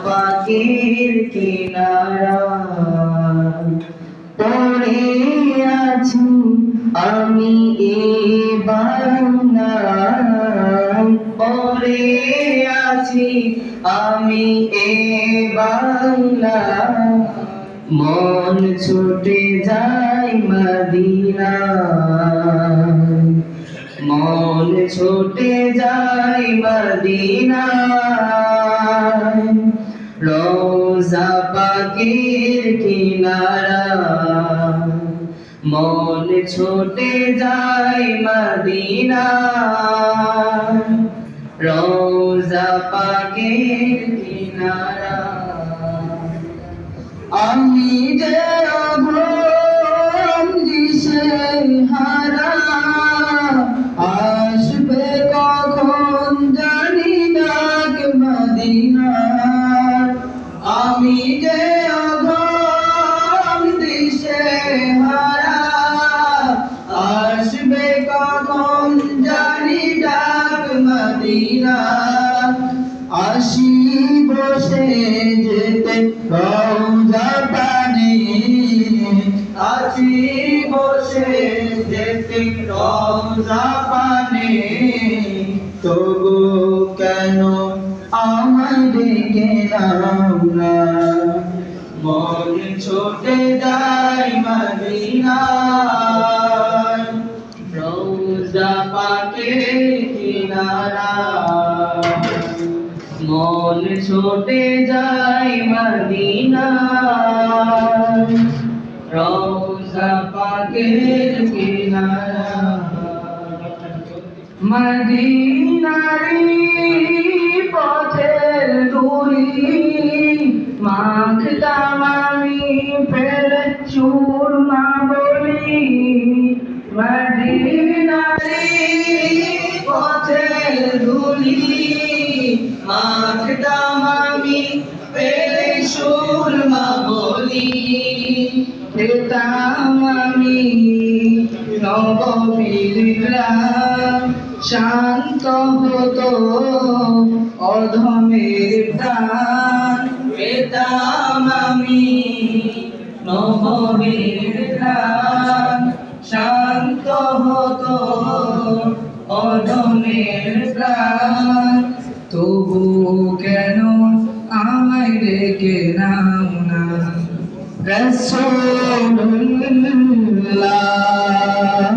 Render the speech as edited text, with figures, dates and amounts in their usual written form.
পাকের কিনারা পড়ে আছি আমি এ বাংলায় পড়ে আছি আমি এ বাংলায় মন ছুটে যায় মদিনায় মন ছুটে যায় মদিনায় রোজা পাকের কিনারা মন ছুটে যায় মদিনায় রোজা পাকের কিনারা আমি যে অঘোর দিশেহারা আসবে কখন জানি না মদিনার আমি যে অঘোর দিশেহারা আসবে কখন জানি না মদিনার আসি বসে যেতে রওজা পানে আসি বসে যেতে রওজা পানে তবু কেন আমায় ডেকে নাও না মন ছুটে যায় মদিনায় রওজা পাকের কিনারা মন ছুটে যায় মদিনায় রওজা পাকের কিনারা মদিনারি পথের ধুলি মাখতাম আমি ফের চূরমা বলি মদিনারি পথের ধুলি মাখতাম আমি পেলে সুরমা বলি পেতাম আমি নবমীর গ্রাম শান্ত হতো অধমের প্রাণ পেতাম আমি নবমীর গ্রাম শান্ত হতো অধমের প্রাণ তবু কেন আমায় ডেকে নাও না রাসূলুল্লাহ